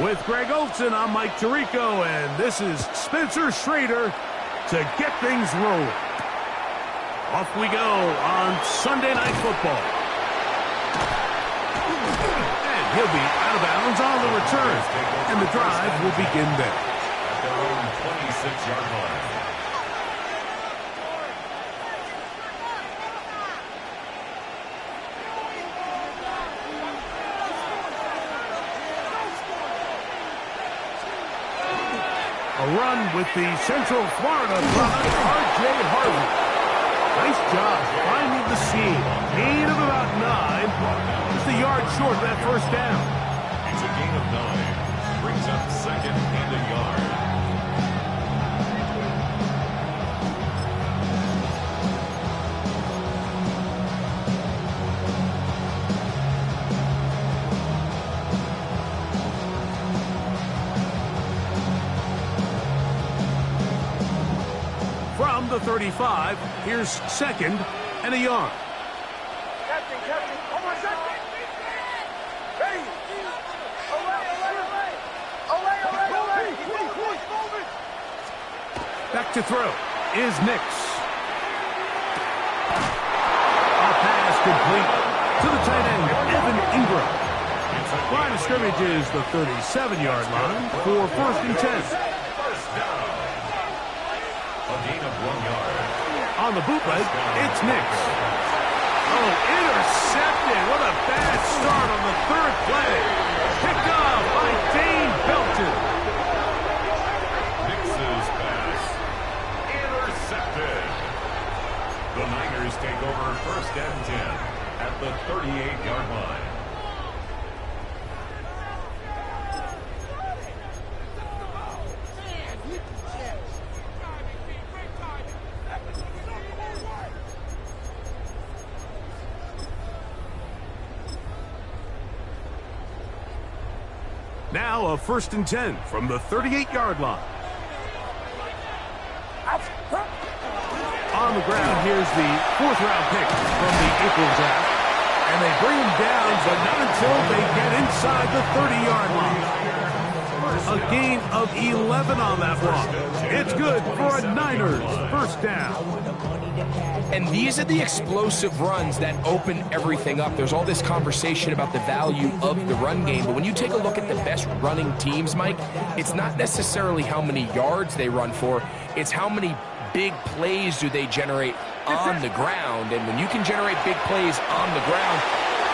With Greg Olson, I'm Mike Tirico, and this is Spencer Schrader to get things rolling. Off we go on Sunday Night Football. And he'll be out of bounds on the return, and the drive will begin there. At their own 26-yard line. A run with the Central Florida product, R.J. Harvey. Nice job finding the seam. Gain of about 9. Just a yard short of that first down. It's a gain of 9. Brings up second and a yard. From the 35, here's second and a yard. Captain, hold on, second. Hey! Away! Back to throw is Nix. A pass complete to the tight end, Evan Ingram. Line of scrimmage is the 37-yard line for first and 10. First down. A gain of 1 yard. On the bootleg, it's Nix. Oh, intercepted. What a bad start on the third play. Picked off by Dane Belton. Nix's pass. Intercepted. The Niners take over first and 10 at the 38-yard line. Now a first and 10 from the 38-yard line. On the ground, here's the 4th-round pick from the April draft. And they bring him down, but not until they get inside the 30-yard line. A gain of 11 on that run. It's good for a Niners first down. And these are the explosive runs that open everything up. There's all this conversation about the value of the run game, but when you take a look at the best running teams, Mike, it's not necessarily how many yards they run for, it's how many big plays do they generate on the ground. And when you can generate big plays on the ground,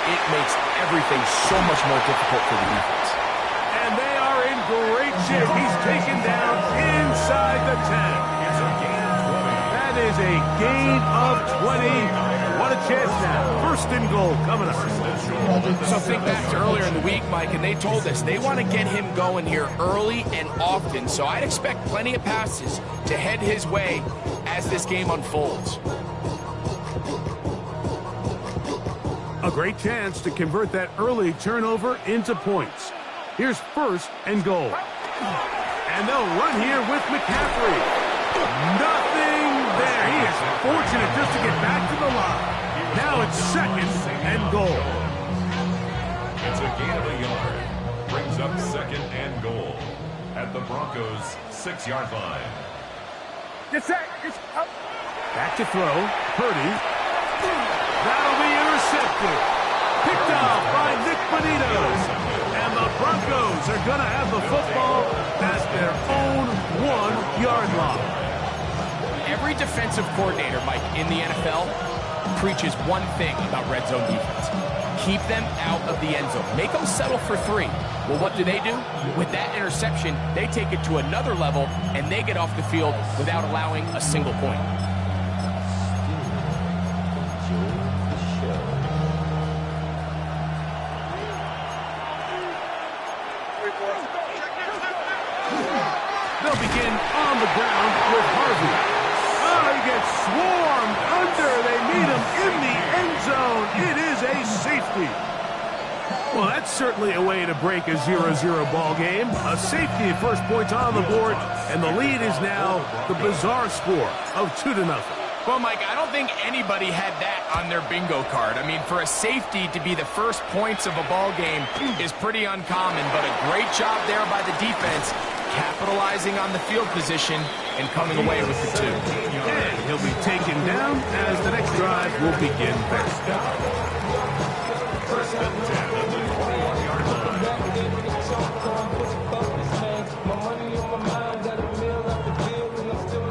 it makes everything so much more difficult for the defense. And they are in great shape. He's taken down inside the 10. That is a gain of 20. What a chance now. First and goal coming up. So think back to earlier in the week, Mike, and they told us they want to get him going here early and often. So I'd expect plenty of passes to head his way as this game unfolds. A great chance to convert that early turnover into points. Here's first and goal. And they'll run here with McCaffrey. Nothing there. He is fortunate just to get back to the line. Now it's second and goal. It's a gain of a yard. Brings up second and goal at the Broncos' 6-yard line. Back to throw. Purdy. That'll be intercepted. Picked off by Nick Bonito. And the Broncos are going to have the football at their own 1-yard line. Every defensive coordinator, Mike, in the NFL preaches one thing about red zone defense. Keep them out of the end zone. Make them settle for 3. Well, what do? With that interception, they take it to another level, and they get off the field without allowing a single point. They'll begin on the ground with Harvey. Oh, he gets swarmed under. They meet him in the end zone. It is a safety. Well, that's certainly a way to break a 0-0 ball game. A safety, first points on the board, and the lead is now the bizarre score of 2-0. Well, Mike, I don't think anybody had that on their bingo card. I mean, for a safety to be the first points of a ball game is pretty uncommon, but a great job there by the defense, capitalizing on the field position and coming away with the 2. And he'll be taken down as the next drive will begin. First and 10 at the 21-yard line.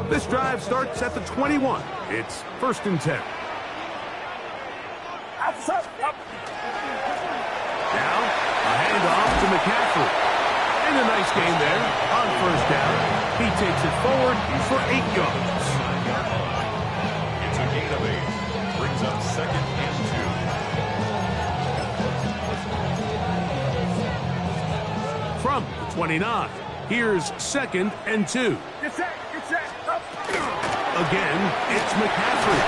This drive starts at the 21. It's first and 10. Now, a handoff to McCaffrey. And a nice gain there on first down. He takes it forward for 8 yards. It's a gain of 8. Brings up second and 2. From the 29, here's second and 2. Again, it's McCaffrey.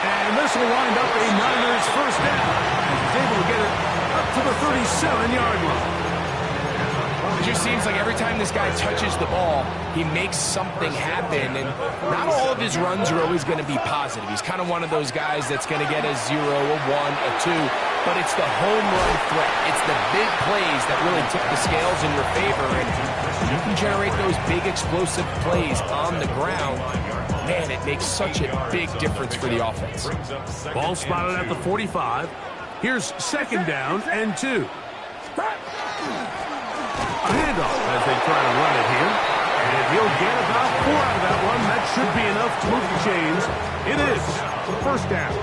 And this will wind up a Niners first down. He's able to get it up to the 37-yard line. It just seems like every time this guy touches the ball, he makes something happen. And not all of his runs are always going to be positive. He's kind of one of those guys that's going to get a 0, a 1, a 2. But it's the home run threat. It's the big plays that really tip the scales in your favor. And you can generate those big explosive plays on the ground. Man, it makes such a big difference for the offense. Ball spotted at the 45. Here's second down and 2. A handoff as they try to run it here. And he'll get about 4 out of that one. That should be enough to move the chains. It is first down.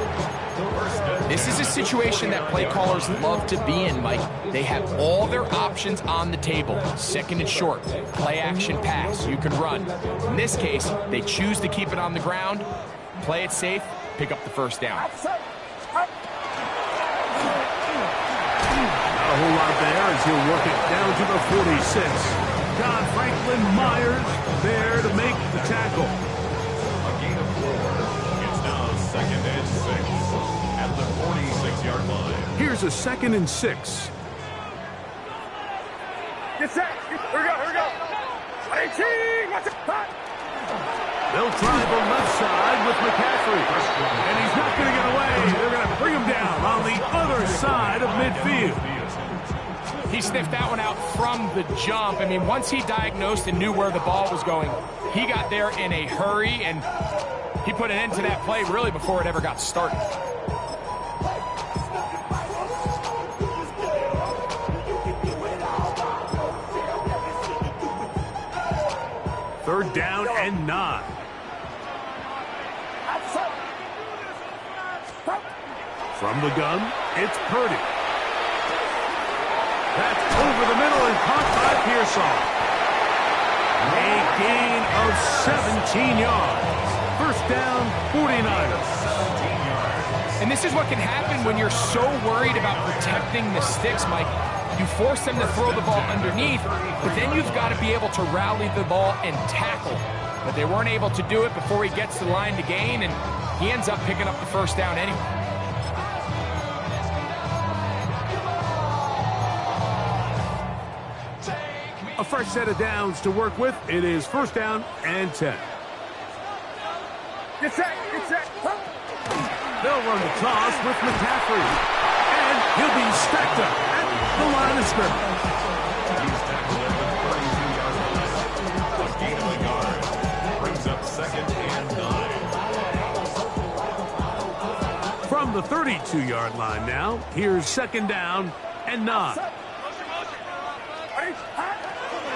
This is a situation that play callers love to be in, Mike. They have all their options on the table. Second and short, play action pass, you can run. In this case, they choose to keep it on the ground, play it safe, pick up the first down. Not a whole lot there as he'll work it down to the 46. John Franklin Myers there to make the tackle. A gain of 4. It's now second and 6 at the 46-yard line. Here's a second and 6. Get set. Here we go. 18. Watch it. They'll try the left side with McCaffrey. And he's not going to get away. They're going to bring him down on the other side of midfield. He sniffed that one out from the jump. I mean, once he diagnosed and knew where the ball was going, he got there in a hurry, and he put an end to that play really before it ever got started. Third down and 9. From the gun, it's Purdy. That's over the middle and caught by Pearsall. A gain of 17 yards. First down, 49ers. And this is what can happen when you're so worried about protecting the sticks, Mike. You force them to throw the ball underneath, but then you've got to be able to rally the ball and tackle. But they weren't able to do it before he gets to the line to gain, and he ends up picking up the first down anyway. A fresh set of downs to work with. It is first down and 10. Get set. They'll run the toss with McCaffrey. And he'll be stacked up at the line of scrimmage. He's tackled at the 32-yard line. A gain of a yard. Brings up second and 9. From the 32-yard line now, here's second down and 9.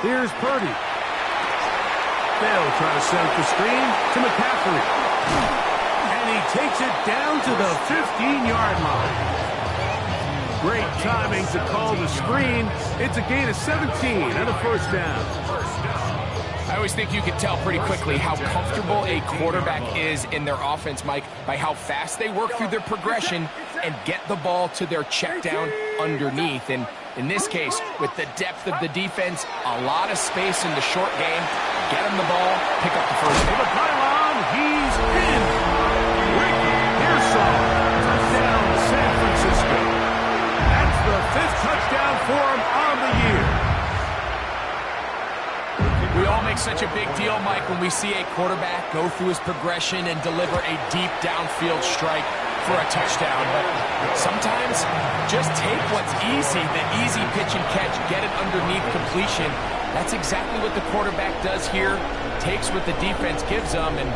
Here's Purdy. They'll try to set up the screen to McCaffrey. And he takes it down to the 15-yard line. Great timing to call the screen. It's a gain of 17 and a first down. I always think you can tell pretty quickly how comfortable a quarterback is in their offense, Mike, by how fast they work through their progression and get the ball to their check down underneath. And in this case, with the depth of the defense, a lot of space in the short game, get him the ball, pick up the first down. The pylon, he's in. Rick Pearsall, touchdown San Francisco. That's the 5th touchdown for him on the year. We all make like such a big deal, Mike, when we see a quarterback go through his progression and deliver a deep downfield strike for a touchdown. But sometimes just take what's easy, the easy pitch and catch, get it underneath completion. That's exactly what the quarterback does here. Takes what the defense gives them, and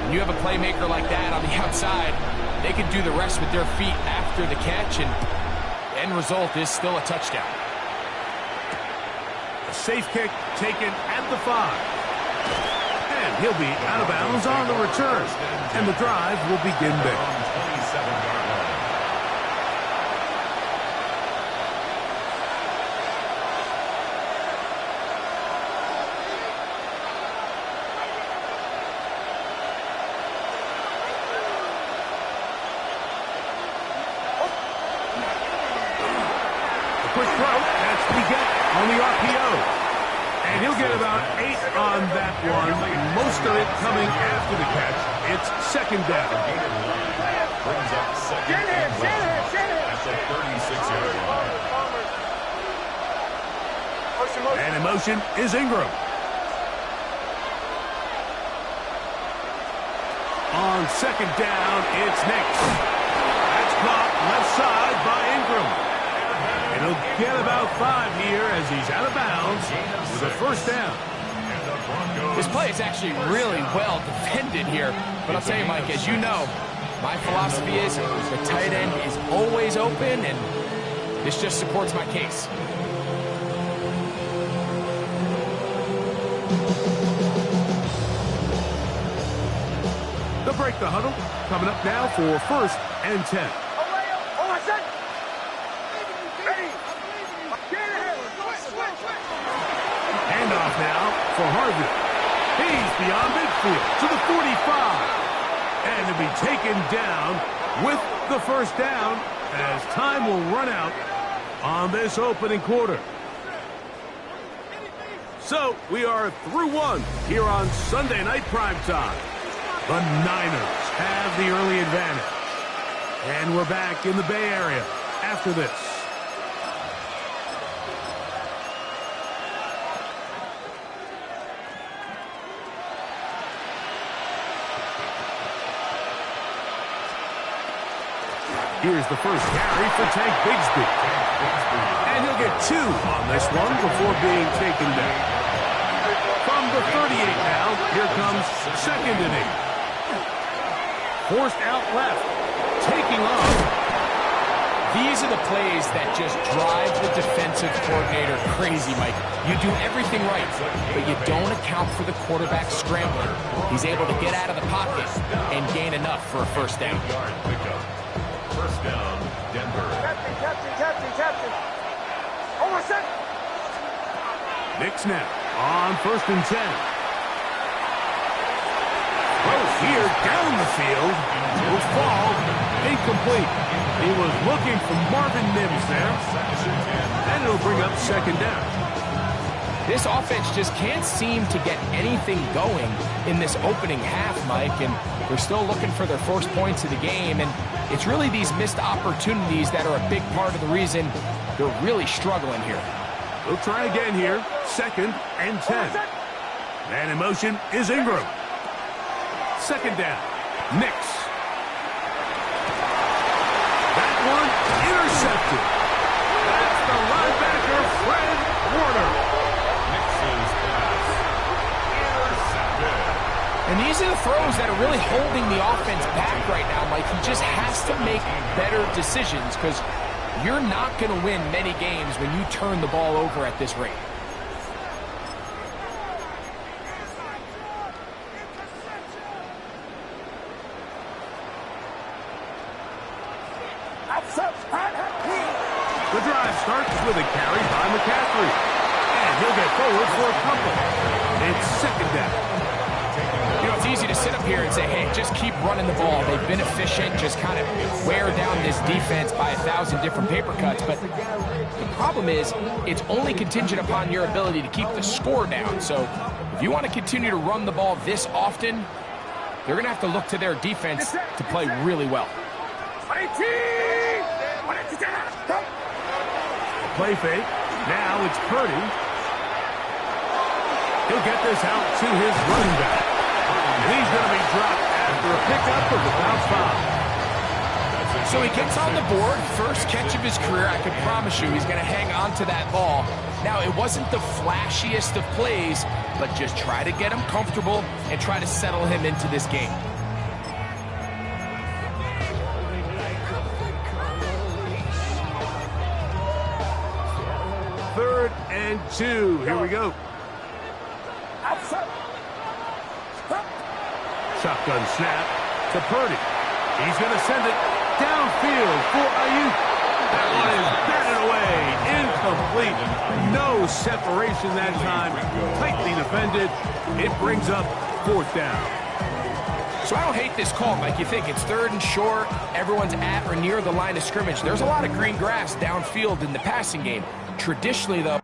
when you have a playmaker like that on the outside, they can do the rest with their feet after the catch, and the end result is still a touchdown. A safe kick taken at the 5. And he'll be out of bounds on the return. And the drive will begin there. Quick throw, that's what we get on the RPO. And he'll get about 8 on that one. Most of it coming after the catch. It's second down. Brings up second and 11 at the 36-yard line. And in motion is Ingram. On second down, it's Nix. That's caught left side by Ingram. And he'll get about 5 here as he's out of bounds with a first down. This play is actually really well defended here. But I'll tell you, Mike, as you know, my philosophy is the tight end is always open, and this just supports my case. They'll break the huddle. Coming up now for first and 10. Handoff now for Harvey. He's beyond midfield to the 45. And to be taken down with the first down as time will run out on this opening quarter. So we are through one here on Sunday Night Primetime. The Niners have the early advantage. And we're back in the Bay Area after this. Here's the first carry for Tank Bigsby. And he'll get 2 on this one before being taken down. From the 38 now, here comes second and 8. Forced out left. Taking off. These are the plays that just drive the defensive coordinator crazy, Mike. You do everything right, but you don't account for the quarterback scrambling. He's able to get out of the pocket and gain enough for a first down. First down, Denver. Captain. Over set. Nix now on first and 10. Throws here down the field. Will fall. Incomplete. He was looking for Marvin Mims there. And it'll bring up second down. This offense just can't seem to get anything going in this opening half, Mike, and they're still looking for their first points of the game, and it's really these missed opportunities that are a big part of the reason they're really struggling here. We'll try again here. Second and 10. And in motion is Ingram. Second down. Nix. That one intercepted. That's the linebacker, Fred Warner. And these are the throws that are really holding the offense back right now, Mike. He just has to make better decisions because you're not going to win many games when you turn the ball over at this rate. The drive starts with a carry by McCaffrey. And he'll get forward for a couple. It's second down. You know, it's easy to sit up here and say, hey, just keep running the ball. They've been efficient, just kind of wear down this defense by 1,000 different paper cuts. But the problem is it's only contingent upon your ability to keep the score down. So if you want to continue to run the ball this often, they're going to have to look to their defense to play really well. Play fake. Now it's Purdy. He'll get this out to his running back. And he's going to be dropped after a pickup of the bounce foul. So he gets on the board, first catch of his career. I can promise you he's going to hang on to that ball. Now, it wasn't the flashiest of plays, but just try to get him comfortable and try to settle him into this game. Third and 2. Here we go. Shotgun snap to Purdy. He's going to send it downfield for Ayuk. That one is batted away. Incomplete. No separation that time. Tightly defended. It brings up 4th down. So I don't hate this call, Mike. You think it's 3rd and short. Everyone's at or near the line of scrimmage. There's a lot of green grass downfield in the passing game. Traditionally, though,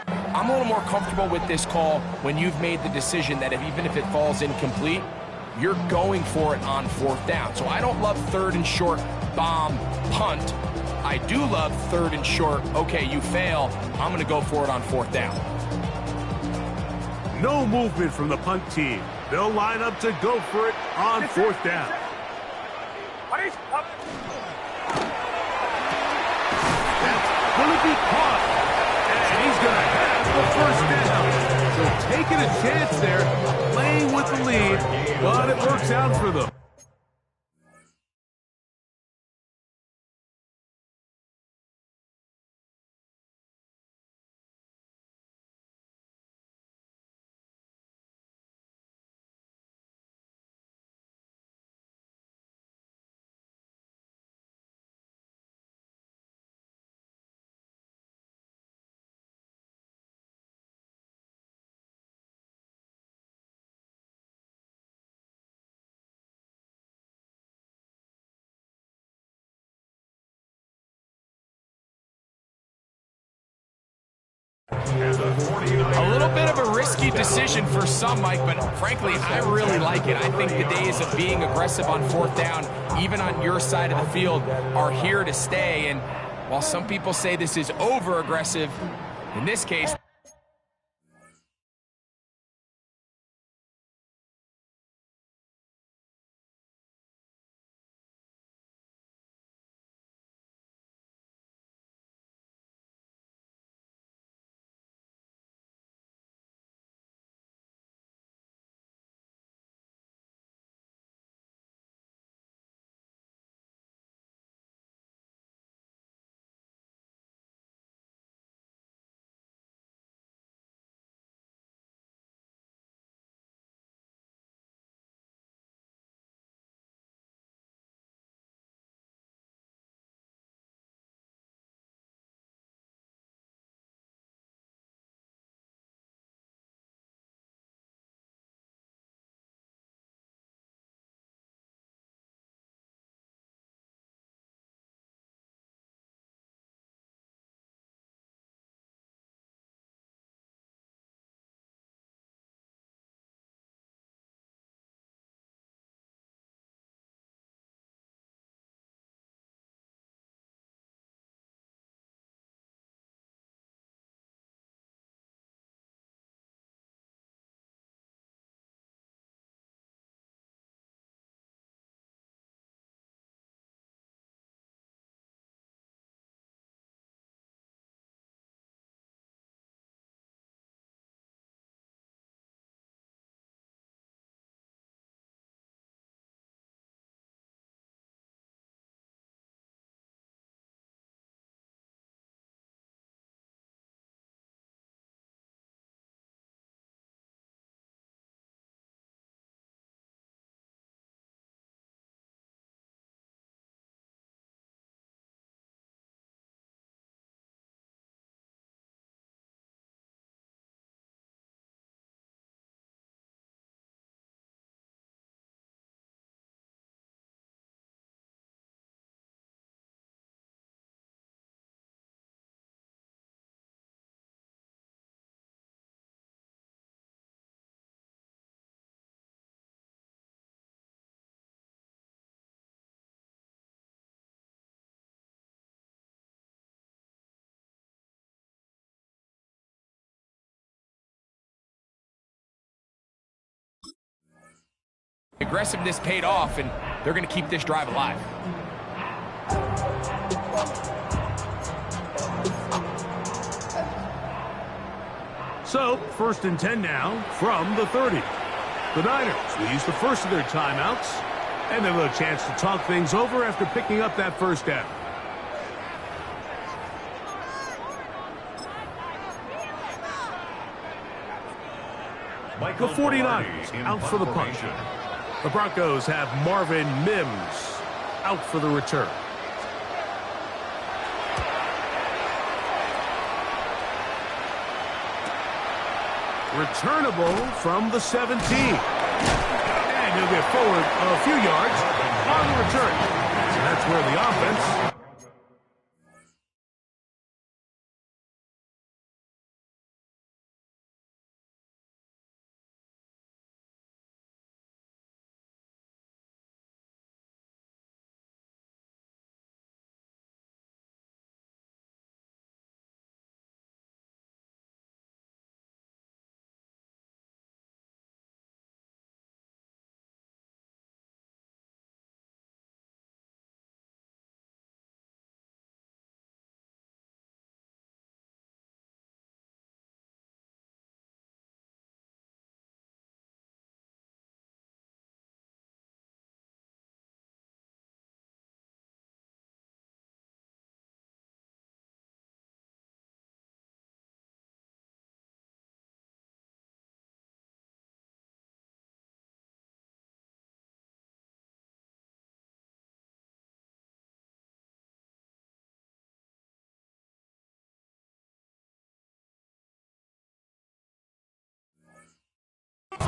I'm a little more comfortable with this call when you've made the decision that even if it falls incomplete, you're going for it on 4th down. So I don't love 3rd and short, bomb, punt. I do love 3rd and short, okay, you fail, I'm going to go for it on 4th down. No movement from the punt team. They'll line up to go for it on 4th down. That's going to be caught. And he's going to have the 1st down. So taking a chance there, playing with the lead, but it works out for them. A little bit of a risky decision for some, Mike, but frankly, I really like it. I think the days of being aggressive on 4th down, even on your side of the field, are here to stay. And while some people say this is over-aggressive, in this case, Aggressiveness paid off, and they're going to keep this drive alive. So, 1st and 10 now from the 30. The Niners will use the first of their timeouts, and they'll have a chance to talk things over after picking up that first down. The 49ers out for the punt. The Broncos have Marvin Mims out for the return. Returnable from the 17. And he'll get forward a few yards on the return. So that's where the offense...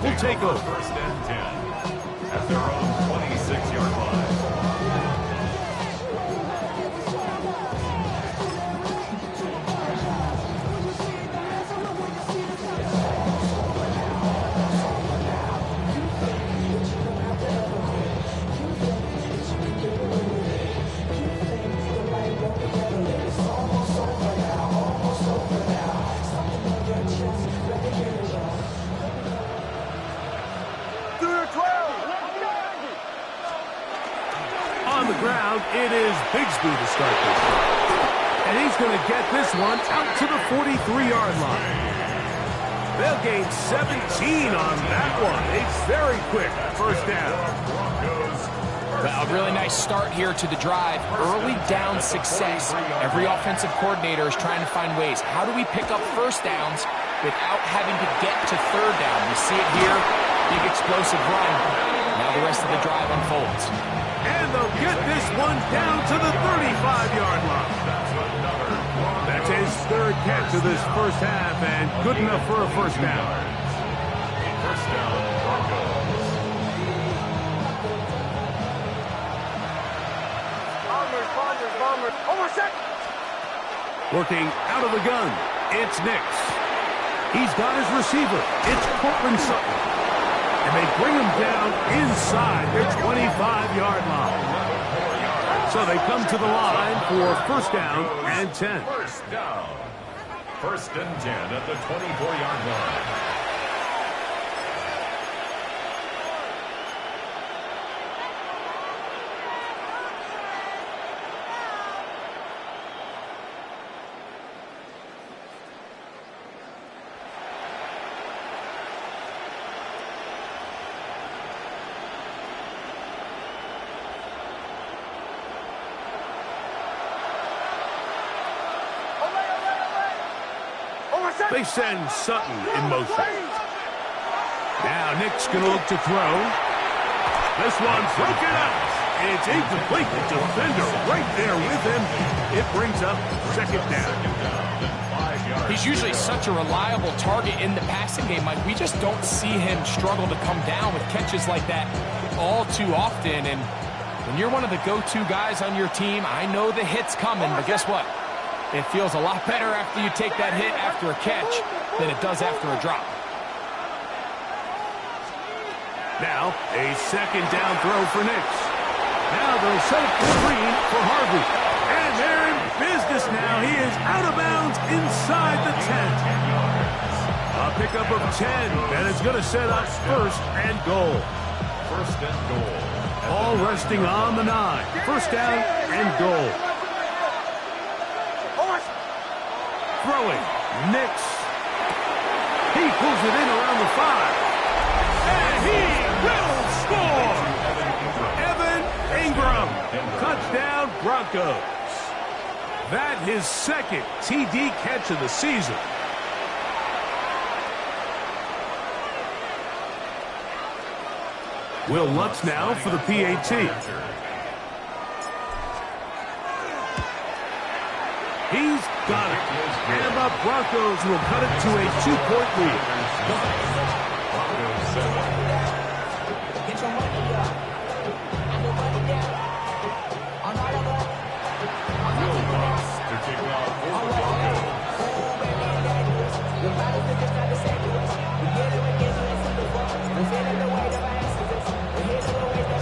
will take over. 1st and 10 at their own 26-yard line. On the ground, it is Bigsby to start this one. And he's going to get this one out to the 43-yard line. They'll gain 17 on that one. A very quick first down. Well, a really nice start here to the drive. Early down success. Every offensive coordinator is trying to find ways. How do we pick up first downs without having to get to third down? We see it here. Big explosive run. Now the rest of the drive unfolds. And they'll get this one down to the 35-yard line. That's his 3rd catch of this first half, and good enough for a first down. First down, Broncos. Bombers. Over set. Working out of the gun, it's Nix. He's got his receiver. It's Cortland Sutton. And they bring him down inside their 25-yard line. So they come to the line for first down and 10. First down. 1st and 10 at the 24-yard line. They send Sutton in motion. Now Nick's going to look to throw. This one's broken up. It's incomplete. The defender right there with him. It brings up 2nd down. He's usually such a reliable target in the passing game, Mike. We just don't see him struggle to come down with catches like that all too often. And when you're one of the go-to guys on your team, I know the hit's coming, but guess what? It feels a lot better after you take that hit after a catch than it does after a drop. Now, a 2nd down throw for Nix. Now they'll set up the screen for Harvey. And they're in business now. He is out of bounds inside the 10. A pickup of 10, and it's going to set up 1st and goal. first and goal. All resting on the 9. First down and goal. Throwing. Nix. He pulls it in around the 5. And he will score! Evan Ingram. Touchdown Broncos. That his second TD catch of the season. Will Lutz now for the PAT. He's got it. And the Broncos will cut it to a 2-point lead. Broncos 7.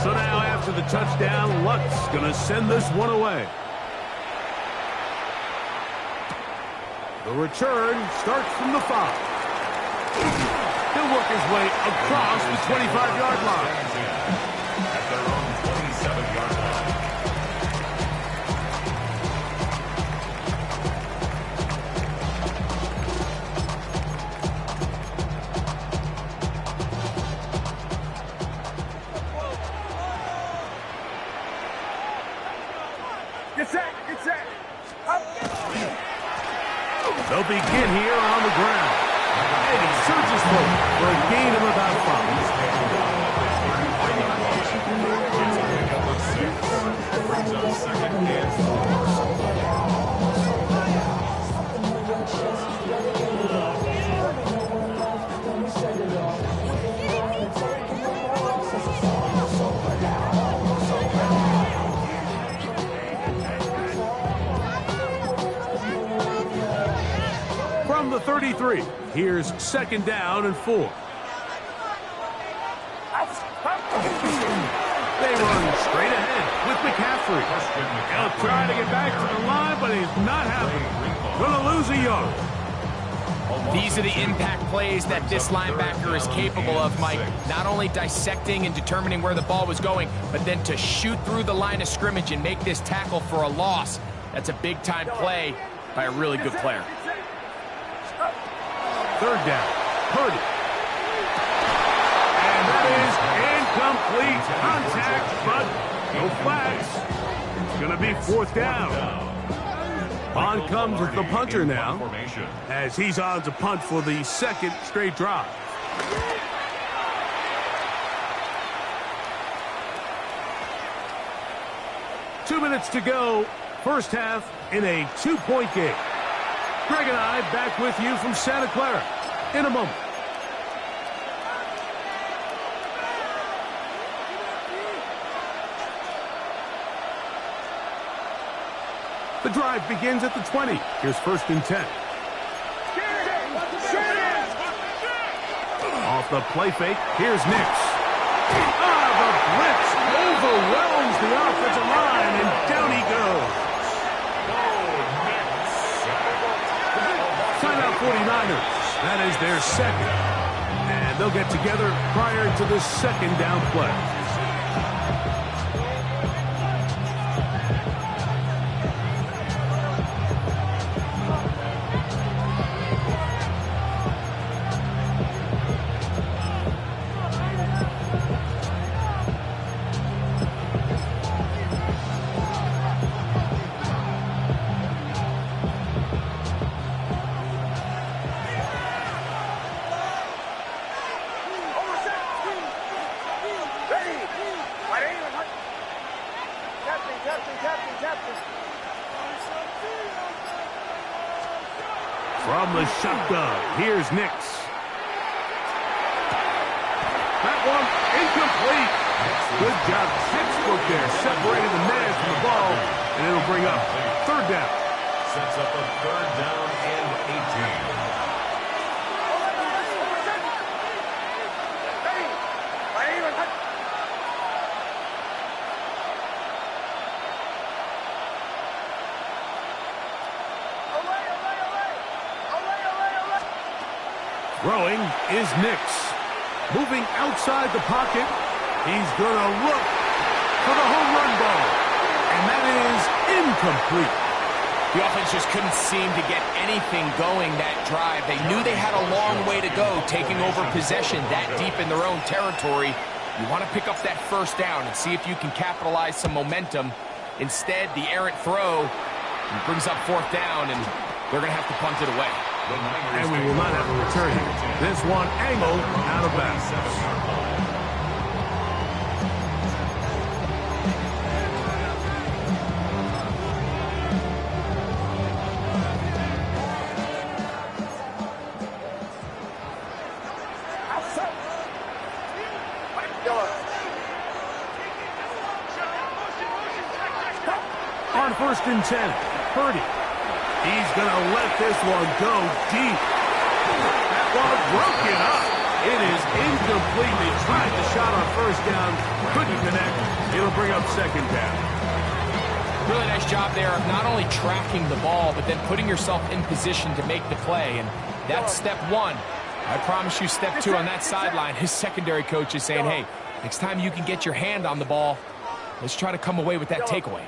So now after the touchdown, Lutz going to send this one away. The return starts from the 5. He'll work his way across the 25-yard line. At their own 27-yard line. Get set, get set. They'll begin here on the ground. And he surges forward for a gain of about 5. From the 33, here's second down and 4. They run straight ahead with McCaffrey. He'll try to get back to the line, but he's not happening. Gonna lose a yard. These are the impact plays that this linebacker is capable of, Mike. Not only dissecting and determining where the ball was going, but then to shoot through the line of scrimmage and make this tackle for a loss. That's a big-time play by a really good player. Third down. Purdy. And that is incomplete. Contact, but no flags. It's going to be fourth down. On comes the punter now, as he's on to punt for the second straight drive. Two minutes to go. First half in a 2-point game. Greg and I back with you from Santa Clara in a moment. The drive begins at the 20. Here's first and 10. Off the play fake, here's Nix. The blitz overwhelms the offensive line, and down he goes. Timeout 49ers. That is their second. And they'll get together prior to the second down play. From the shotgun, here's Nix. That one incomplete. Good job, textbook there. Separated the man from the ball, and it'll bring up third down. Sets up a third down and 18. Throwing is Nix. Moving outside the pocket, He's going to look for the home run ball. And that is incomplete. The offense just couldn't seem to get anything going that drive. They knew they had a long way to go, taking over possession that deep in their own territory. You want to pick up that first down and see if you can capitalize some momentum. Instead, the errant throw brings up fourth down, and they're going to have to punt it away. And we will not have a return here. This one angled out of bounds. On 1st and 10, Purdy. He's going to let this one go deep. That ball broken up. It is incomplete. They tried the shot on 1st down. Couldn't connect. It'll bring up 2nd down. Really nice job there of not only tracking the ball, but then putting yourself in position to make the play. And that's step 1. I promise you step 2 on that sideline. His secondary coach is saying, hey, next time you can get your hand on the ball, let's try to come away with that takeaway.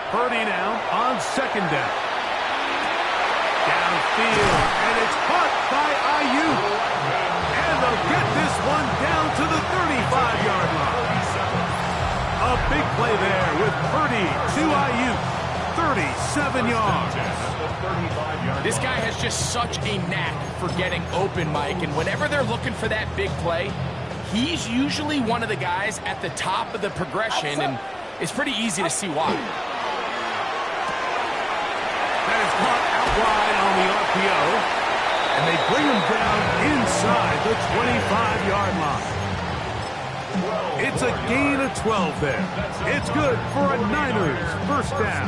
Purdy now on 2nd down. Downfield, and it's caught by Ayuk. And they'll get this one down to the 35-yard line. A big play there with Purdy to Ayuk. 37 yards. This guy has just such a knack for getting open, Mike, and whenever they're looking for that big play, he's usually one of the guys at the top of the progression, and it's pretty easy to see why. That is caught out wide on the RPO, and they bring him down inside the 25-yard line. It's a gain of 12 there. It's good for a Niners first down.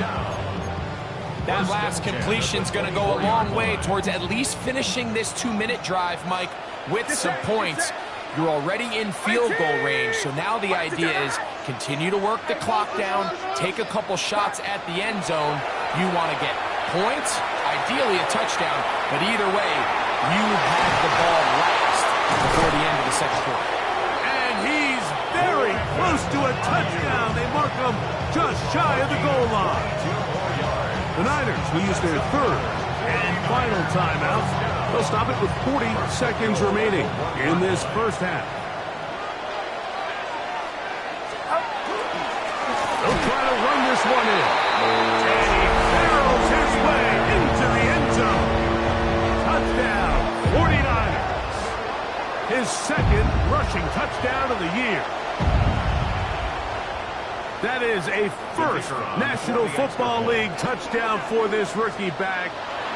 That last completion's going to go a long way towards at least finishing this 2-minute drive, Mike, with some points. You're already in field goal range, so now the idea is continue to work the clock down, take a couple shots at the end zone. You want to get points, ideally a touchdown, but either way, you have the ball last before the end of the second quarter. And he's very close to a touchdown. They mark him just shy of the goal line. The Niners will use their 3rd and final timeout. They'll stop it with 40 seconds remaining in this first half. They'll try to run this one in. And he barrels his way into the end zone. Touchdown, 49ers. His 2nd rushing touchdown of the year. That is a first National Football League touchdown for this rookie back.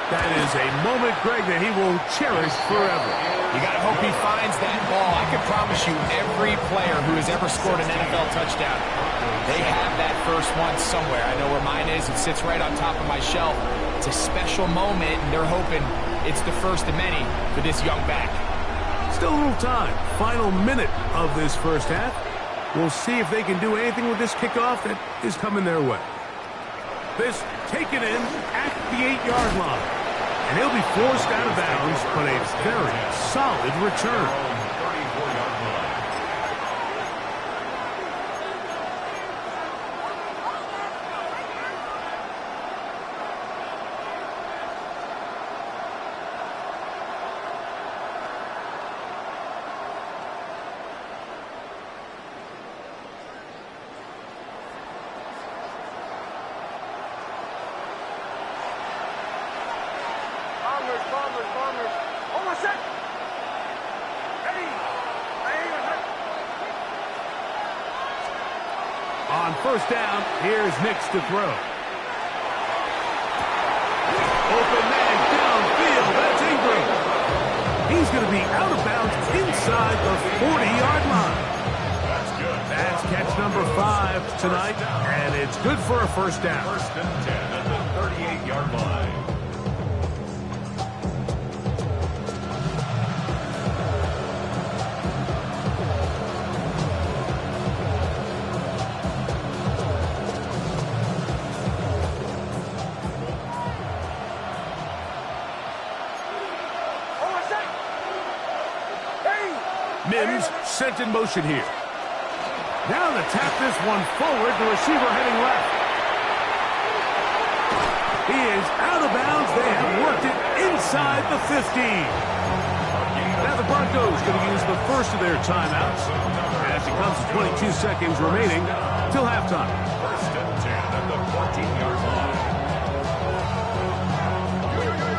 That is a moment, Greg, that he will cherish forever. You got to hope he finds that ball. I can promise you every player who has ever scored an NFL touchdown, they have that first one somewhere. I know where mine is. It sits right on top of my shelf. It's a special moment, and they're hoping it's the first of many for this young back. Still a little time. Final minute of this first half. We'll see if they can do anything with this kickoff that is coming their way. This taken in at the 8-yard line. And he'll be forced out of bounds, but a very solid return. On 1st down, here's Nix to throw. Open man downfield, that's Ingram. He's going to be out of bounds inside the 40-yard line. That's good. That's catch number 5 tonight, and it's good for a first down. 1st and 10 at the 38-yard line. sent in motion here. Now to tap this one forward, the receiver heading left. He is out of bounds. They have worked it inside the 15. Now the Broncos going to use the first of their timeouts as it comes to 22 seconds remaining till halftime. First and 10 at the 14-yard line.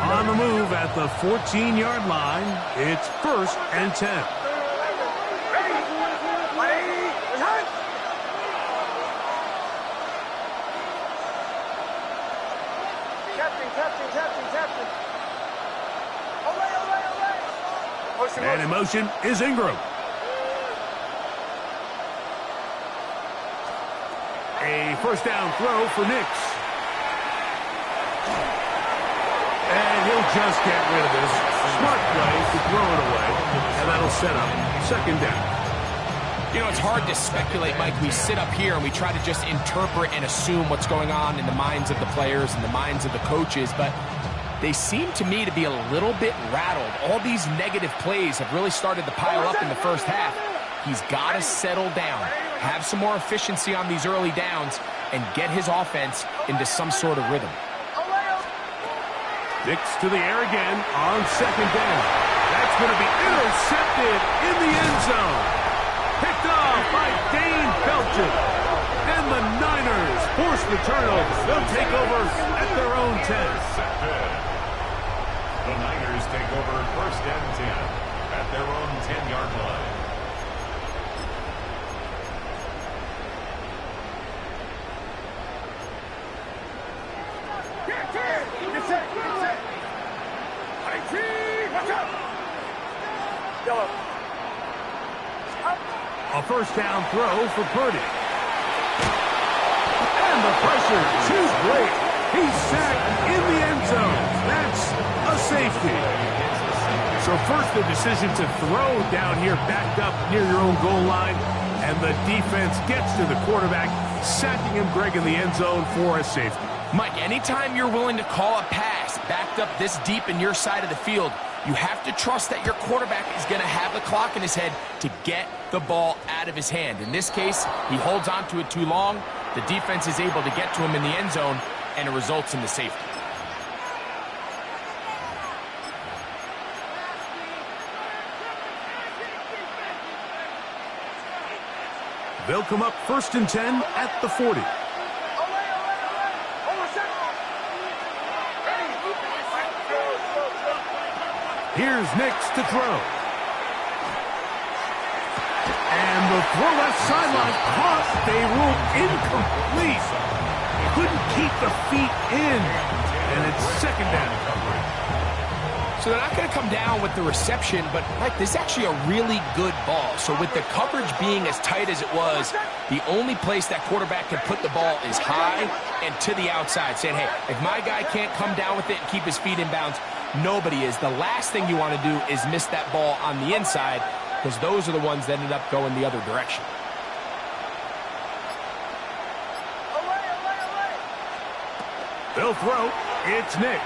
On the move at the 14-yard line, it's first and 10. And in motion is Ingram. A first down throw for Nix. And he'll just get rid of this. Smart play to throw it away. And that'll set up second down. You know, it's hard to speculate, Mike. We sit up here and we try to just interpret and assume what's going on in the minds of the players and the minds of the coaches, but they seem to me to be a little bit rattled. All these negative plays have really started to pile up in the first half. He's got to settle down, have some more efficiency on these early downs, and get his offense into some sort of rhythm. Nix to the air again on second down. That's going to be intercepted in the end zone. Picked off by Dane Belton. And the Niners force the turnover. They'll take over at their own 10. The Niners take over first and 10 at their own 10-yard line. A first down throw for Purdy. And the pressure too great. He's sacked in the end zone. That's a safety. So first the decision to throw down here backed up near your own goal line. And the defense gets to the quarterback, sacking him, Greg, in the end zone for a safety. Mike, anytime you're willing to call a pass backed up this deep in your side of the field, you have to trust that your quarterback is going to have the clock in his head to get the ball out of his hand. In this case, he holds on to it too long. The defense is able to get to him in the end zone, and it results in the safety. They'll come up first and 10 at the 40. Here's Nix to throw. And the throw left sideline caught. They ruled incomplete. Couldn't keep the feet in. And it's second down. So they're not going to come down with the reception, but, Mike, this is actually a really good ball. So with the coverage being as tight as it was, the only place that quarterback can put the ball is high and to the outside, saying, hey, if my guy can't come down with it and keep his feet in bounds, nobody is. The last thing you want to do is miss that ball on the inside, because those are the ones that ended up going the other direction. They'll throw. It's Nix.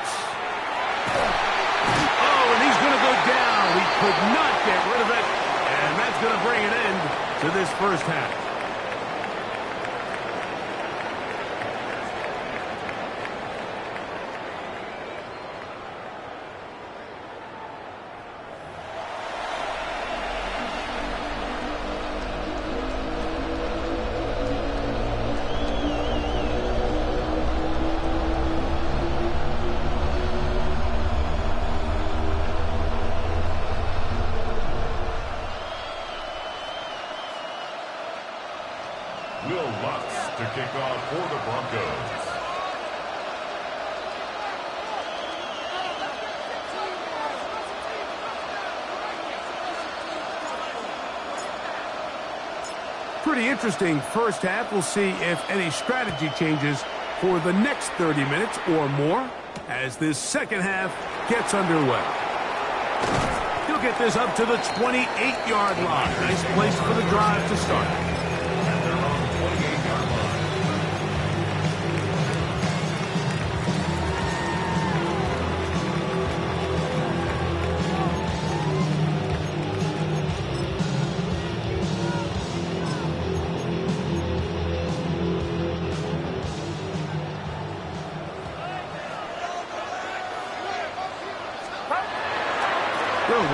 Oh, and he's going to go down. He could not get rid of it. And that's going to bring an end to this first half. To kick off for the Broncos. Pretty interesting first half. We'll see if any strategy changes for the next 30 minutes or more as this second half gets underway. He'll get this up to the 28-yard line. Nice place for the drive to start.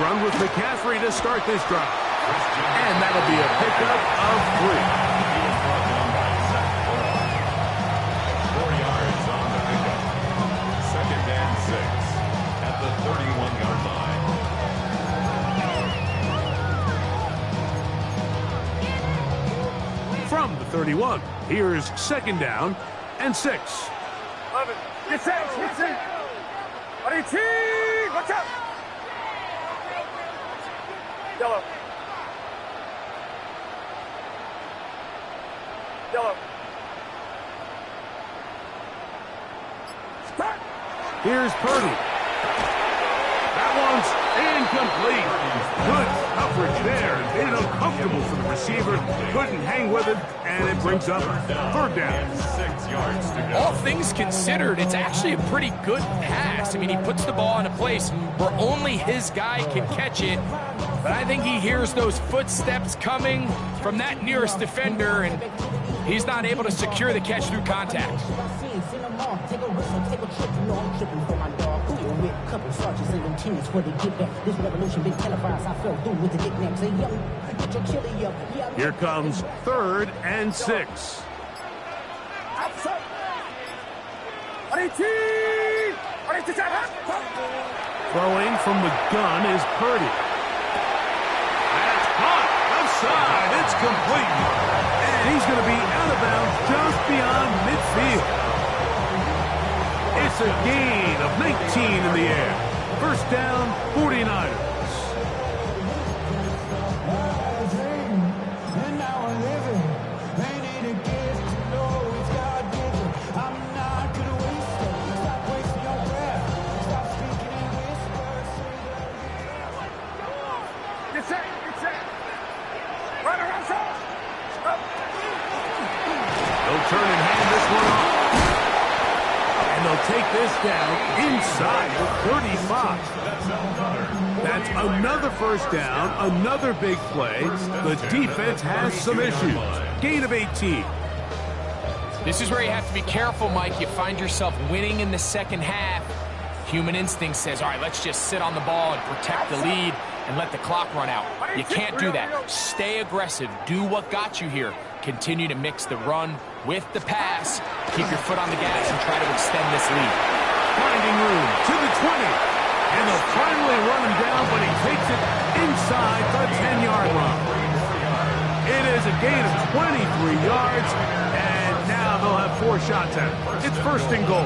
run with McCaffrey to start this drive. And that'll be a pickup of 3. 4 yards on the pickup. 2nd and 6 at the 31-yard line. From the 31, here's 2nd down and 6. 11. Get set. Get set. 18. Watch out. Yellow. Yellow. Start. Here's Purdy. That one's incomplete. Good coverage there. Made it uncomfortable for the receiver. Couldn't hang with it, and it brings up 3rd down. 6 yards to go. All things considered, it's actually a pretty good pass. I mean, he puts the ball in a place where only his guy can catch it. But I think he hears those footsteps coming from that nearest defender, and he's not able to secure the catch through contact. Here comes 3rd and 6. Throwing from the gun is Purdy. That's caught. Outside. It's complete. And he's going to be out of bounds just beyond midfield. It's a gain of 19 in the air. 1st down, 49ers. They'll turn and hand this one off. And they'll take this down inside the 35. That's another 1st down, another big play. The defense has some issues. Gain of 18. This is where you have to be careful, Mike. You find yourself winning in the 2nd half. Human instinct says, all right, let's just sit on the ball and protect the lead and let the clock run out. You can't do that. Stay aggressive. Do what got you here. Continue to mix the run with the pass. Keep your foot on the gas and try to extend this lead. Finding room to the 20. And they'll finally run him down, but he takes it inside the 10-yard line. It is a gain of 23 yards, and now they'll have 4 shots at it. It's 1st and goal.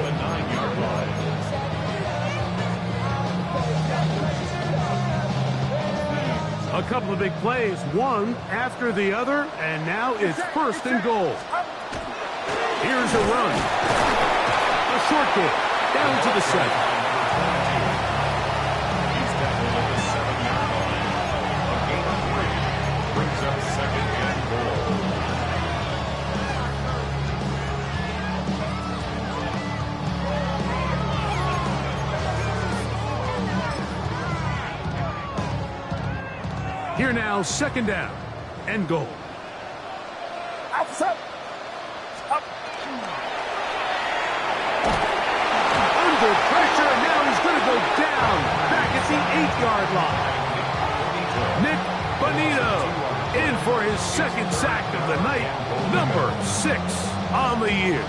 A couple of big plays, one after the other, and now it's 1st and goal. Here's a run. A short kick down to the 7. He's tackled at the 7-yard line. A gain of 3 brings up 2nd and goal. Here now, 2nd down and goal. Outside. Up. Under pressure, now he's going to go down. Back at the 8-yard line. Nick Bonito in for his 2nd sack of the night. Number 6 on the year.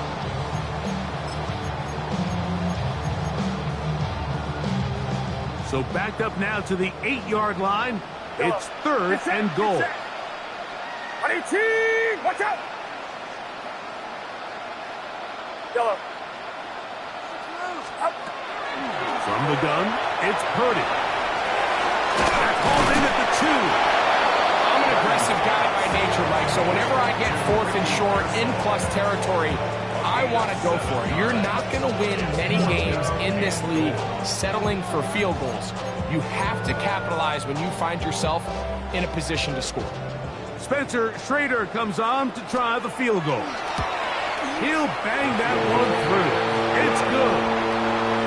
So backed up now to the 8-yard line. It's 3rd and goal. 18. Watch out. Yellow. Up. From the gun, it's Purdy. That's hauled in at the 2. I'm an aggressive guy by nature, Mike, so whenever I get 4th and short in plus territory, I want to go for it. You're not going to win many games in this league settling for field goals. You have to capitalize when you find yourself in a position to score. Spencer Schrader comes on to try the field goal. He'll bang that one through. It's good.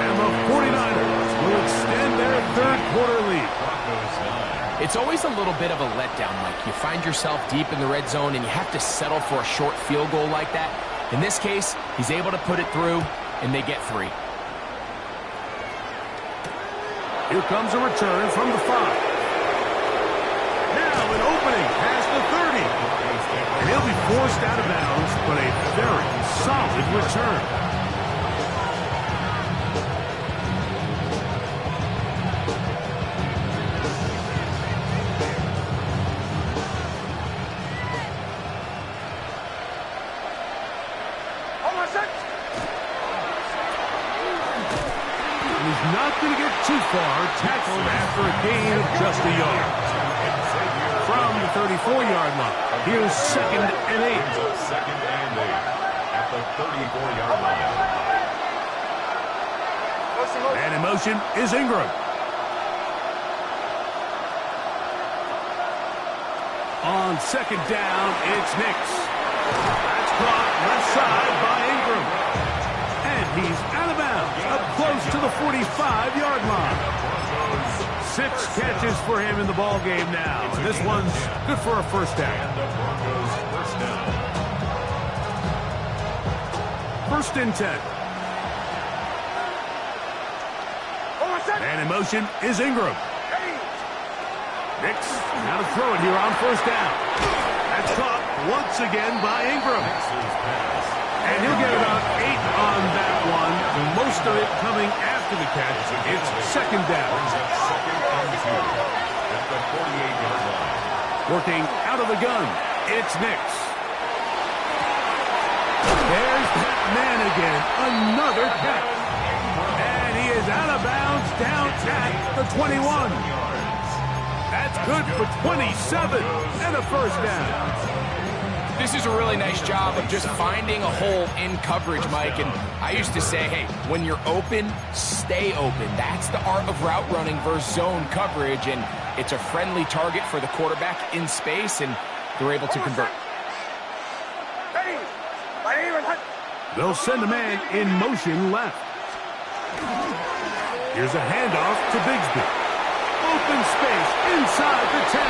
And the 49ers will extend their 3rd quarter lead. It's always a little bit of a letdown, Mike. You find yourself deep in the red zone and you have to settle for a short field goal like that. In this case, he's able to put it through, and they get 3. Here comes a return from the 5. Now an opening past the 30. And he'll be forced out of bounds, but a very solid return. He's not going to get too far, tackled after a gain of just a yard. From the 34-yard line, here's 2nd and 8. Second and 8 at the 34-yard line. And in motion is Ingram. On 2nd down, it's Nix. That's caught left side by Ingram. And he's out of bounds, up close to the 45-yard line. 6 catches for him in the ball game now. And this one's good for a first down. And the Broncos first down. 1st and 10. And in motion is Ingram. Nix, now to throw it here on 1st down. That's caught once again by Ingram. And he'll get about 8 on that one. Most of it coming after the catch. It's 2nd down. Second and 2 at the 48-yard line. Working out of the gun, it's Nix. There's that man again. Another catch. And he is out of bounds down at the 21. That's good for 27 and a first down. This is a really nice job of just finding a hole in coverage, Mike. And I used to say, hey, when you're open, stay open. That's the art of route running versus zone coverage. And it's a friendly target for the quarterback in space, and they're able to convert. They'll send a man in motion left. Here's a handoff to Bigsby. Open space inside the 10.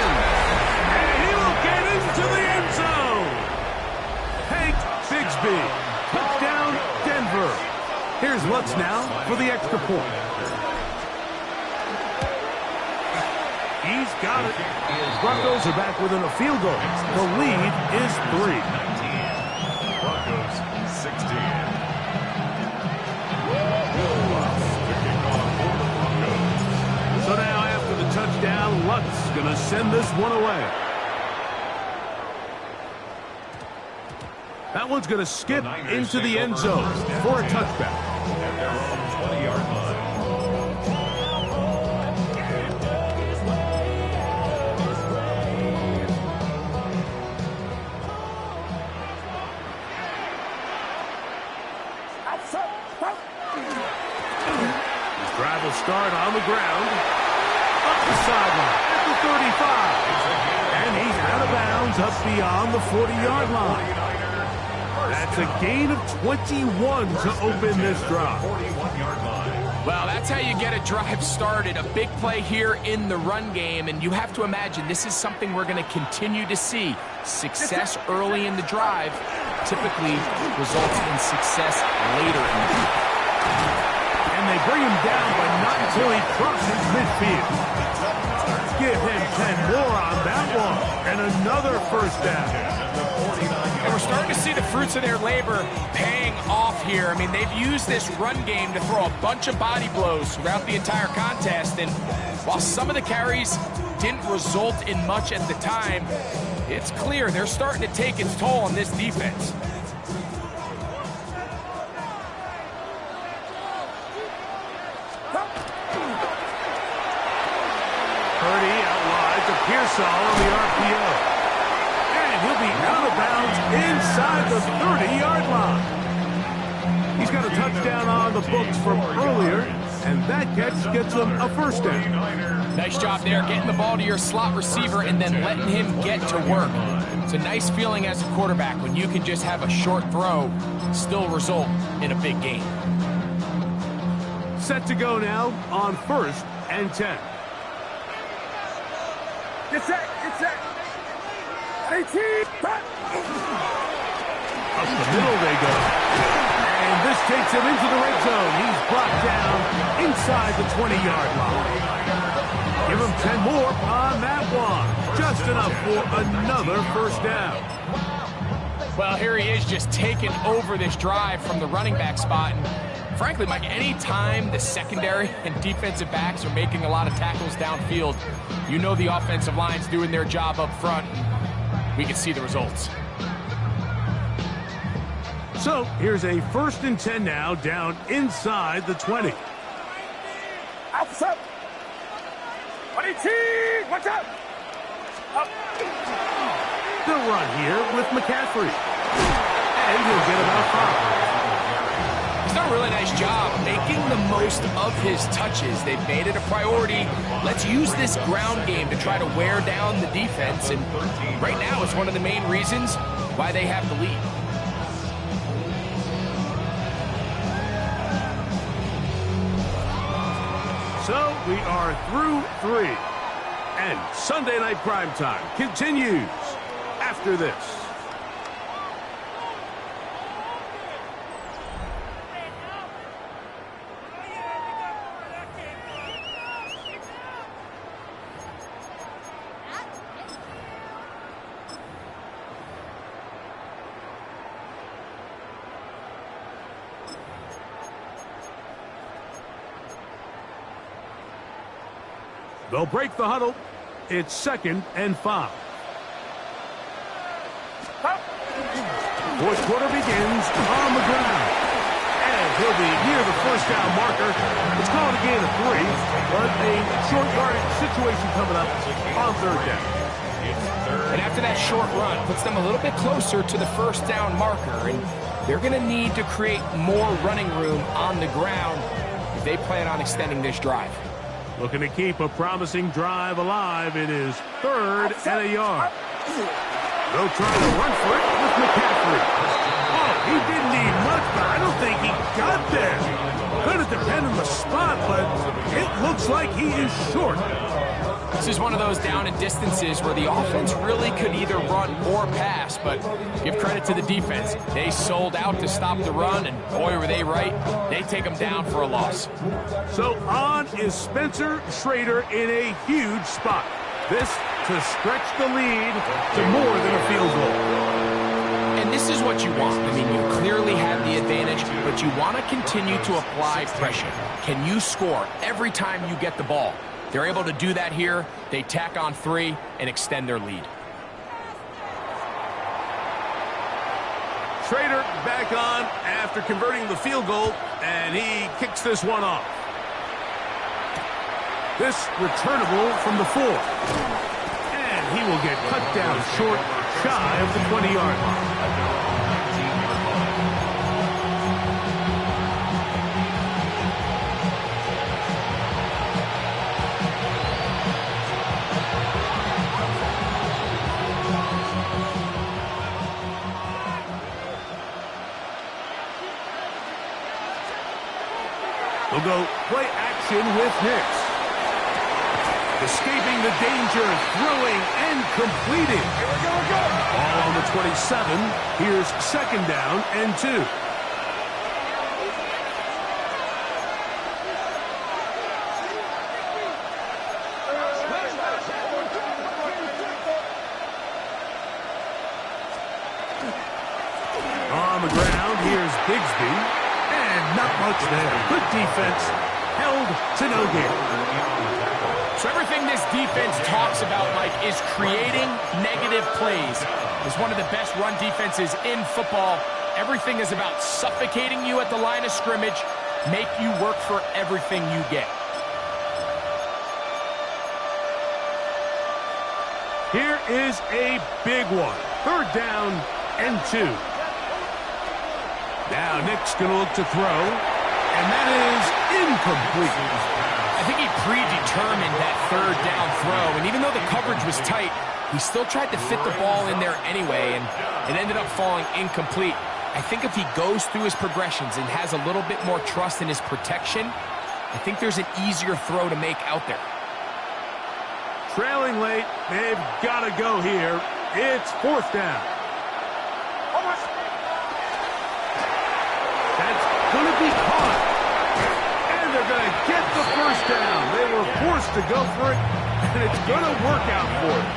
And he will get into the end zone. Hank Bigsby. Touchdown, Denver. Here's Lutz now for the extra point. He's got it. Broncos are back within a field goal. The lead is 3. Broncos 16. So now after the touchdown, Lutz going to send this one away. That one's going to skip into the end zone for a touchback. At their own 20-yard line. Drive will start on the ground. Up the sideline at the 35. And he's out of bounds up beyond the 40-yard line. That's a gain of 21 to open this drive. 41-yard line. Well, that's how you get a drive started. A big play here in the run game, and you have to imagine this is something we're going to continue to see. Success early in the drive typically results in success later in the drive. And they bring him down, but not until he crosses midfield. Give him 10 more on that one. And another first down. And we're starting to see the fruits of their labor paying off here. I mean, they've used this run game to throw a bunch of body blows throughout the entire contest. And while some of the carries didn't result in much at the time, it's clear they're starting to take its toll on this defense. Purdy out wide to Pearsall on the RPO. And he'll be out of bounds inside the 30-yard line. He's got a touchdown on the books from earlier, and that catch gets him a first down. Nice job there, getting the ball to your slot receiver and then letting him get to work. It's a nice feeling as a quarterback when you can just have a short throw, still result in a big gain. Set to go now on 1st and 10. Get set, get set. 18. Up the middle they go. And this takes him into the red zone. He's blocked down inside the 20-yard line. Give him 10 more on that one. Just enough for another first down. Well, here he is just taking over this drive from the running back spot. And frankly, Mike, any time the secondary and defensive backs are making a lot of tackles downfield, you know the offensive line's doing their job up front. We can see the results. So here's a 1st and 10 now, down inside the 20. Outside. 22. Watch out. Up. The run here with McCaffrey. And he'll get about 5. He's done a really nice job making the most of his touches. They've made it a priority. Let's use this ground game to try to wear down the defense. And right now, it's one of the main reasons why they have the lead. So we are through 3. And Sunday Night Primetime continues after this. They'll break the huddle. It's 2nd and 5. Fourth quarter begins on the ground. And he'll be near the first down marker. It's called a gain of 3, but a short yardage situation coming up on 3rd down. And after that short run, puts them a little bit closer to the first down marker. And they're going to need to create more running room on the ground if they plan on extending this drive. Looking to keep a promising drive alive. It is 3rd and a yard. They'll try to run for it with McCaffrey. Oh, he didn't need much, but I don't think he got there. Going to depend on the spot, but it looks like he is short. This is one of those down and distances where the offense really could either run or pass, but give credit to the defense. They sold out to stop the run, and boy, were they right. They take them down for a loss. So on is Spencer Schrader in a huge spot. This to stretch the lead to more than a field goal. And this is what you want. I mean, you clearly have the advantage, but you want to continue to apply pressure. Can you score every time you get the ball? They're able to do that here. They tack on 3 and extend their lead. Schrader back on after converting the field goal, and he kicks this one off. This returnable from the 4. And he will get cut down short, shy of the 20-yard line. We'll go play action with Hicks. Escaping the danger, throwing and completing. Here we go, Ball on the 27. Here's 2nd down and 2. On the ground, here's Bigsby. And not much there. Good defense. Held to no gain. So everything this defense talks about, Mike, is creating negative plays. It's one of the best run defenses in football. Everything is about suffocating you at the line of scrimmage, make you work for everything you get. Here is a big one. 3rd down and 2. Now Nick's going to look to throw, and that is incomplete. I think he predetermined that 3rd down throw, and even though the coverage was tight, he still tried to fit the ball in there anyway, and it ended up falling incomplete. I think if he goes through his progressions and has a little bit more trust in his protection, I think there's an easier throw to make out there. Trailing late, they've got to go here. It's 4th down. That's going to be caught. And they're going to get the first down. They were forced to go for it, and it's going to work out for them.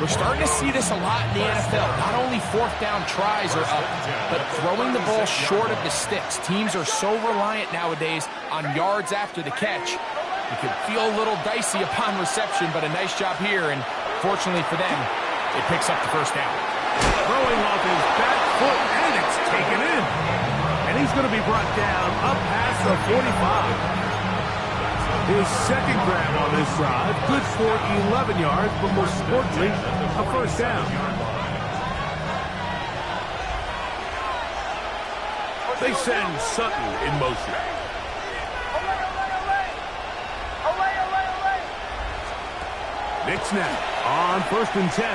We're starting to see this a lot in the NFL. Not only fourth down tries are up, but throwing the ball short of the sticks. Teams are so reliant nowadays on yards after the catch. It could feel a little dicey upon reception, but a nice job here, and fortunately for them, it picks up the first down. Throwing off his back foot, and it's taken in. And he's going to be brought down up past the 45. His second grab on this drive, good for 11 yards, but most importantly, a first down. They send Sutton in motion. Nick snap on 1st and 10.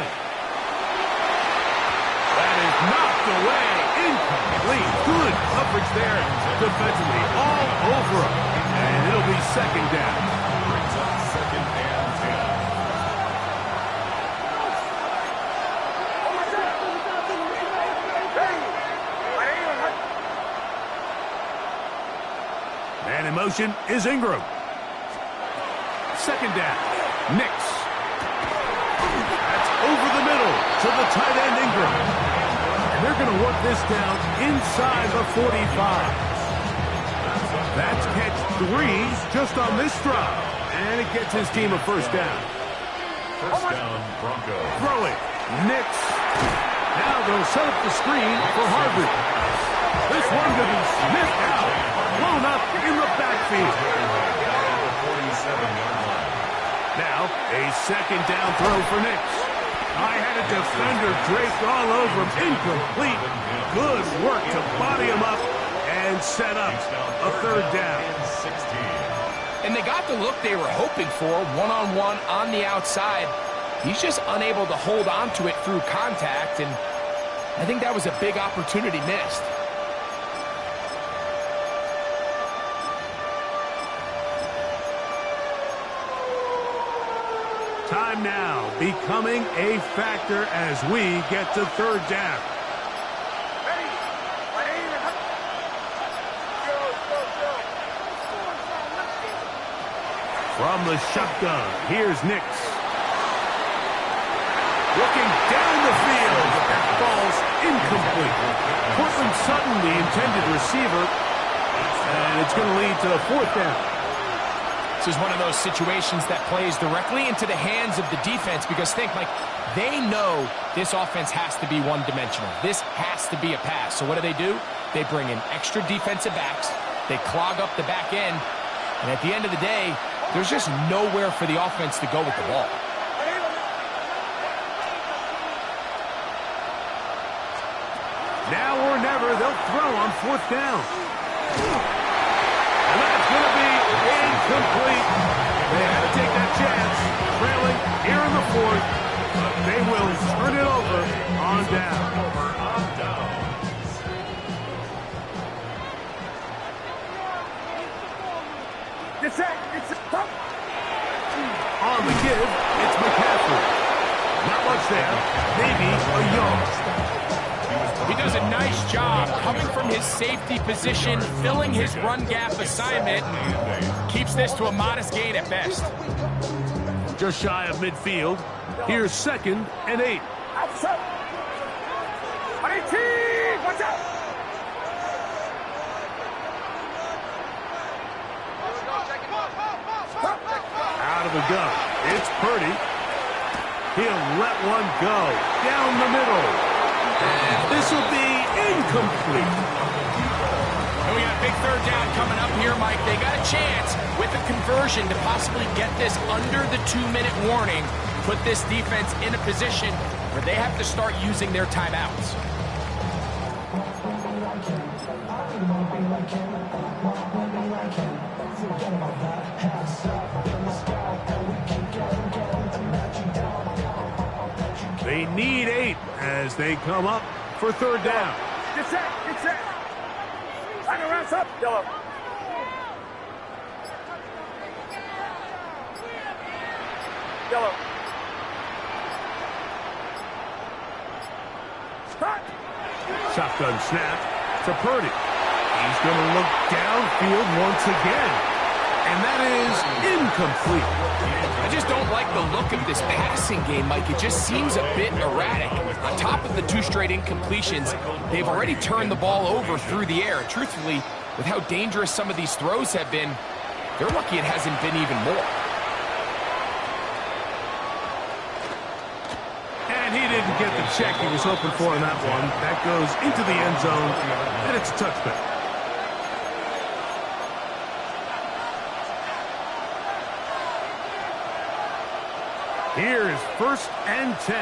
That is knocked away, incomplete. Good coverage there defensively, all over him. And it'll be second down. Brings up 2nd and 10. Man in motion is Ingram. Second down, Nix. That's over the middle to the tight end Ingram. And they're going to work this down inside the 45. That's catch 3 just on this drive. And it gets his team a first down. First down, Broncos. Throw it. Nix. Now they'll set up the screen for Harvard. This one could be sniffed out. Blown up in the backfield. Now a second down throw for Nix. I had a defender draped all over him. Incomplete. Good work to body him up and set up a third down. And they got the look they were hoping for, one-on-one on the outside. He's just unable to hold on to it through contact, and I think that was a big opportunity missed. Time now becoming a factor as we get to third down. From the shotgun, here's Nix. Looking down the field, but that ball's incomplete. Cortland Sutton, the intended receiver, and it's going to lead to a fourth down. This is one of those situations that plays directly into the hands of the defense because think, like, they know this offense has to be one-dimensional. This has to be a pass. So what do? They bring in extra defensive backs. They clog up the back end. And at the end of the day, there's just nowhere for the offense to go with the ball. Now or never, they'll throw on fourth down. And that's going to be incomplete. They had to take that chance, trailing here in the fourth. But they will turn it over on down. On the give, it's McCaffrey. Not much there, maybe a yard. He does a nice job coming from his safety position, filling his run gap assignment, and keeps this to a modest gain at best. Just shy of midfield. Here's 2nd and 8. Watch out! Out of the gun. It's Purdy. He'll let one go. Down the middle. And this will be incomplete. And we got a big third down coming up here, Mike. They got a chance with a conversion to possibly get this under the 2-minute warning, put this defense in a position where they have to start using their timeouts. They need 8 as they come up for third down. Get set, get set. Line around up, Yellow. Yellow. Start. Shotgun snap to Purdy. He's going to look downfield once again. And that is incomplete. I just don't like the look of this passing game, Mike. It just seems a bit erratic. On top of the 2 straight incompletions, they've already turned the ball over through the air. Truthfully, with how dangerous some of these throws have been, they're lucky it hasn't been even more. And he didn't get the check he was hoping for in that one. That goes into the end zone, and it's a touchback. Here's 1st and 10.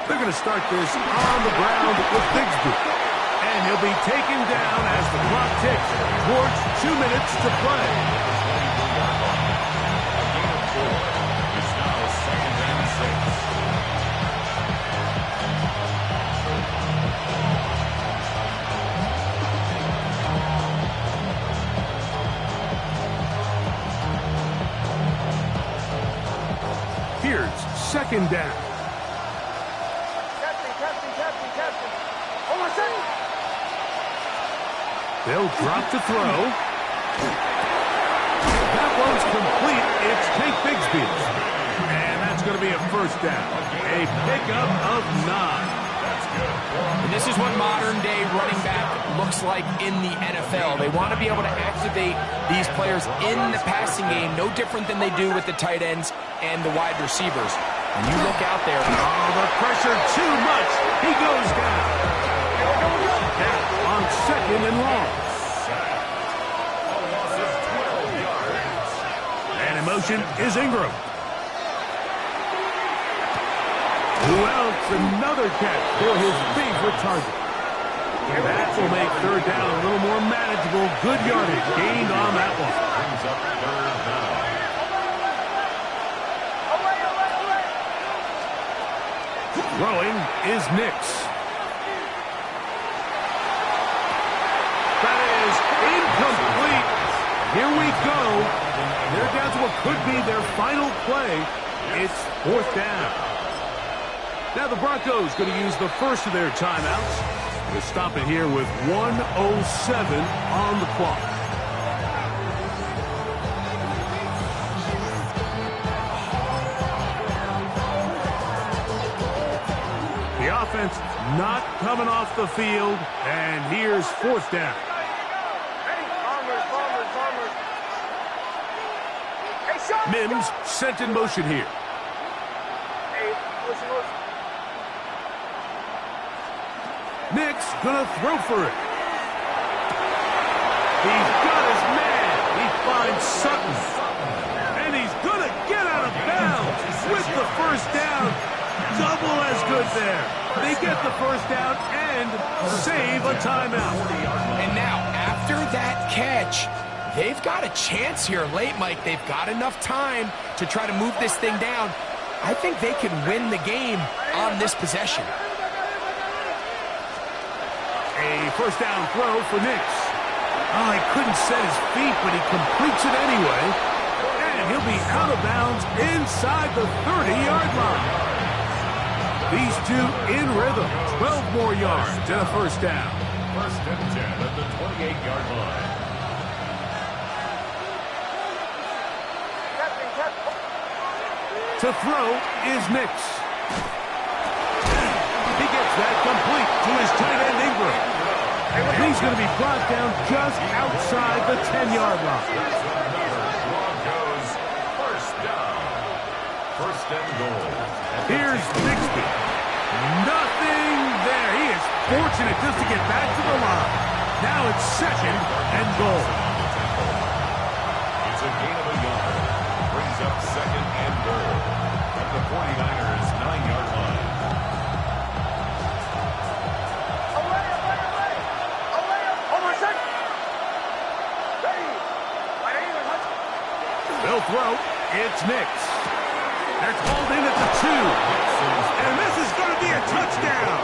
They're going to start this on the ground with Bigsby. And he'll be taken down as the clock ticks towards 2 minutes to play. It's now 2nd and 6. Here's 2nd down. Captain. Hold on a second. They'll drop to throw. That one's complete. It's Tank Bigsby. And that's going to be a 1st down. A pickup of 9. And this is what modern-day running back looks like in the NFL. They want to be able to activate these players in the passing game, no different than they do with the tight ends and the wide receivers. And you look out there. Oh, the pressure too much. He goes down. Down on 2nd and long. And in motion is Ingram. Who else? Another catch for his favorite target. And that will make 3rd down a little more manageable. Good yardage gained on that one. Brings up 3rd down. Throwing is Nix. That is incomplete. Here we go. They're down to what could be their final play. It's 4th down. Now the Broncos going to use the first of their timeouts. We'll stop it here with 1:07 on the clock. The offense not coming off the field, and here's 4th down. Mims sent in motion here. Nix gonna throw for it. He's got his man. He finds Sutton. And he's gonna get out of bounds with the 1st down. Double as good there. They get the 1st down and save a timeout. And now, after that catch, they've got a chance here late, Mike. They've got enough time to try to move this thing down. I think they can win the game on this possession. A 1st down throw for Nix. Oh, he couldn't set his feet, but he completes it anyway. And he'll be out of bounds inside the 30-yard line. These two in rhythm. 12 more yards and a 1st down. 1st and 10 at the 28-yard line. To throw is Nix. He gets that complete to his tight end Ingram. And he's going to be brought down just outside the 10-yard line. Broncos 1st down. 1st and goal. Here's Bigsby. Nothing there. He is fortunate just to get back to the line. Now it's 2nd and goal. It's a gain of a yard. Brings up 2nd and goal at the 49ers 9-yard line. They'll throw. It's Nix. That's hauled in at the 2. And this is going to be a touchdown.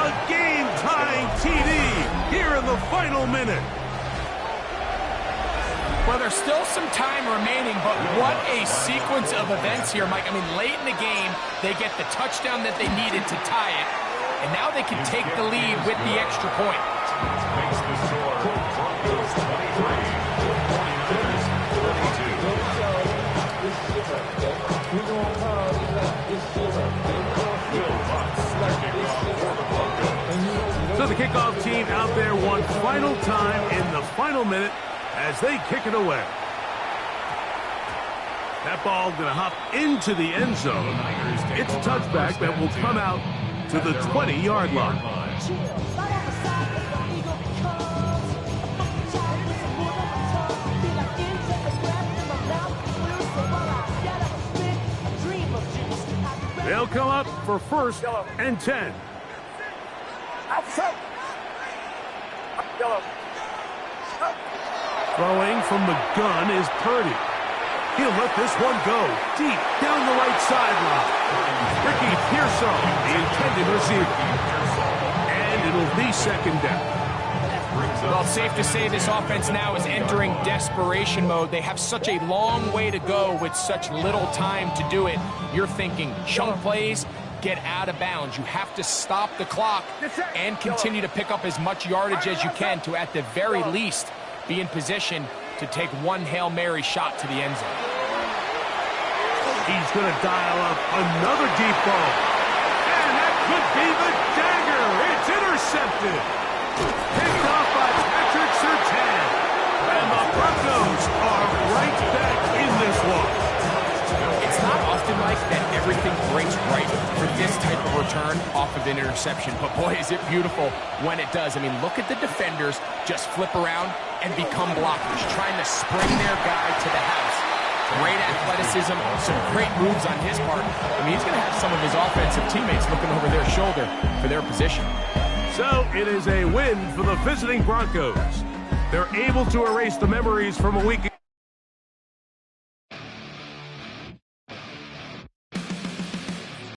A game-tying TD here in the final minute. Well, there's still some time remaining, but what a sequence of events here, Mike. I mean, late in the game, they get the touchdown that they needed to tie it. and now they can take the lead with the extra point. Makes the score Broncos 23, 49ers 32. So the kickoff team out there one final time in the final minute as they kick it away. That ball going to hop into the end zone. It's a touchback that will come out to the 20-yard line. They'll come up for 1st and 10. Throwing from the gun is Purdy. He'll let this one go deep down the right sideline. Ricky Pearsall, the intended receiver. And it'll be 2nd down. Well, it's safe to say this offense now is entering desperation mode. They have such a long way to go with such little time to do it. You're thinking chunk plays, get out of bounds. You have to stop the clock and continue to pick up as much yardage as you can to, at the very least, be in position to take one Hail Mary shot to the end zone. He's going to dial up another deep ball. And that could be the dagger. It's intercepted. Picked off by Patrick Surtain. And the Broncos are right back in this one. It's not often like that everything breaks right for this type of return off of an interception. But boy, is it beautiful when it does. I mean, look at the defenders just flip around and become blockers, trying to spring their guy to the house. Great athleticism, some great moves on his part. I mean, he's going to have some of his offensive teammates looking over their shoulder for their position. So it is a win for the visiting Broncos. They're able to erase the memories from a week ago.